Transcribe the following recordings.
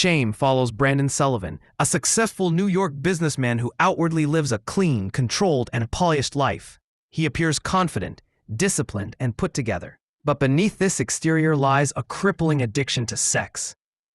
Shame follows Brandon Sullivan, a successful New York businessman who outwardly lives a clean, controlled, and polished life. He appears confident, disciplined, and put together. But beneath this exterior lies a crippling addiction to sex.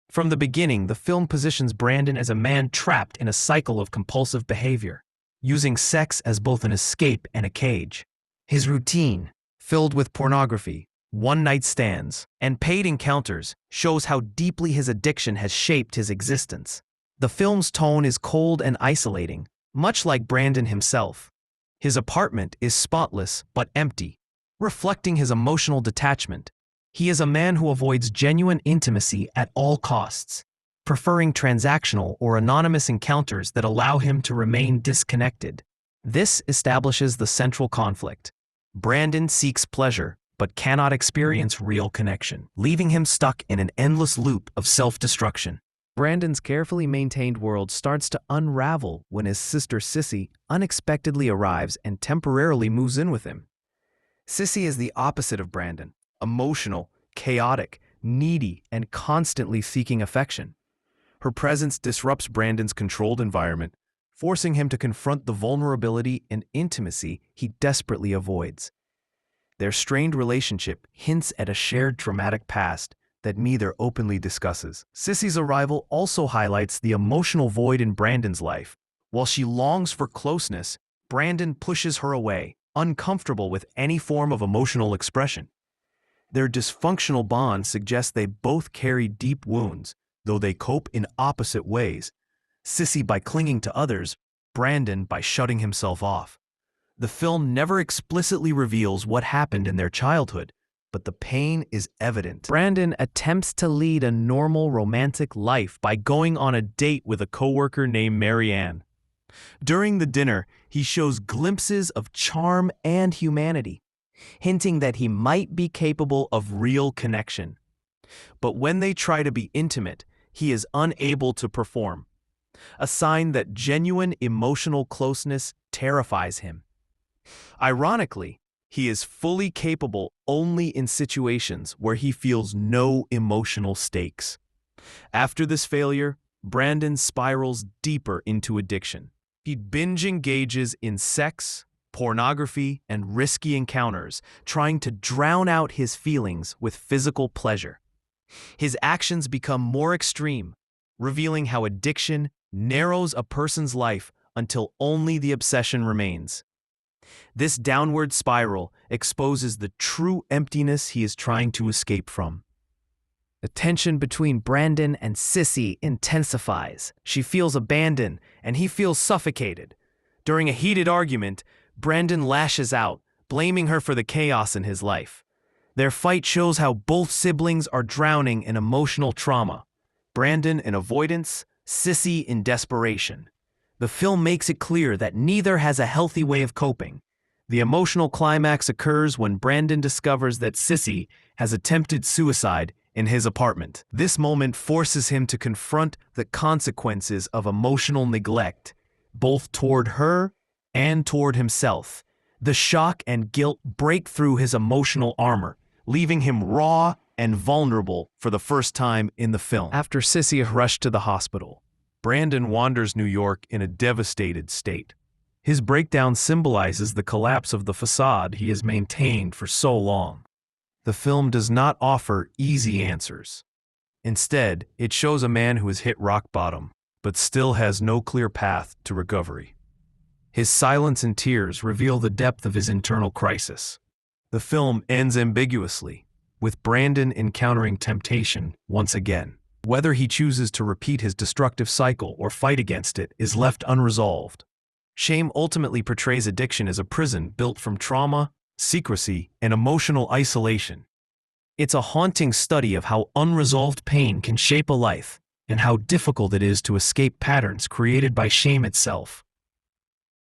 From the beginning, the film positions Brandon as a man trapped in a cycle of compulsive behavior, using sex as both an escape and a cage. His routine, filled with pornography, one-night stands, and paid encounters, shows how deeply his addiction has shaped his existence. The film's tone is cold and isolating, much like Brandon himself. His apartment is spotless but empty, reflecting his emotional detachment. He is a man who avoids genuine intimacy at all costs, preferring transactional or anonymous encounters that allow him to remain disconnected. This establishes the central conflict. Brandon seeks pleasure, but cannot experience real connection, leaving him stuck in an endless loop of self-destruction. Brandon's carefully maintained world starts to unravel when his sister Sissy unexpectedly arrives and temporarily moves in with him. Sissy is the opposite of Brandon, emotional, chaotic, needy, and constantly seeking affection. Her presence disrupts Brandon's controlled environment, forcing him to confront the vulnerability and intimacy he desperately avoids. Their strained relationship hints at a shared traumatic past that neither openly discusses. Sissy's arrival also highlights the emotional void in Brandon's life. While she longs for closeness, Brandon pushes her away, uncomfortable with any form of emotional expression. Their dysfunctional bond suggests they both carry deep wounds, though they cope in opposite ways. Sissy by clinging to others, Brandon by shutting himself off. The film never explicitly reveals what happened in their childhood, but the pain is evident. Brandon attempts to lead a normal romantic life by going on a date with a coworker named Marianne. During the dinner, he shows glimpses of charm and humanity, hinting that he might be capable of real connection. But when they try to be intimate, he is unable to perform, a sign that genuine emotional closeness terrifies him. Ironically, he is fully capable only in situations where he feels no emotional stakes. After this failure, Brandon spirals deeper into addiction. He binge engages in sex, pornography, and risky encounters, trying to drown out his feelings with physical pleasure. His actions become more extreme, revealing how addiction narrows a person's life until only the obsession remains. This downward spiral exposes the true emptiness he is trying to escape from. The tension between Brandon and Sissy intensifies. She feels abandoned, and he feels suffocated. During a heated argument, Brandon lashes out, blaming her for the chaos in his life. Their fight shows how both siblings are drowning in emotional trauma. Brandon in avoidance, Sissy in desperation. The film makes it clear that neither has a healthy way of coping. The emotional climax occurs when Brandon discovers that Sissy has attempted suicide in his apartment. This moment forces him to confront the consequences of emotional neglect, both toward her and toward himself. The shock and guilt break through his emotional armor, leaving him raw and vulnerable for the first time in the film. After Sissy is rushed to the hospital, Brandon wanders New York in a devastated state. His breakdown symbolizes the collapse of the facade he has maintained for so long. The film does not offer easy answers. Instead, it shows a man who has hit rock bottom, but still has no clear path to recovery. His silence and tears reveal the depth of his internal crisis. The film ends ambiguously, with Brandon encountering temptation once again. Whether he chooses to repeat his destructive cycle or fight against it is left unresolved. Shame ultimately portrays addiction as a prison built from trauma, secrecy, and emotional isolation. It's a haunting study of how unresolved pain can shape a life, and how difficult it is to escape patterns created by shame itself.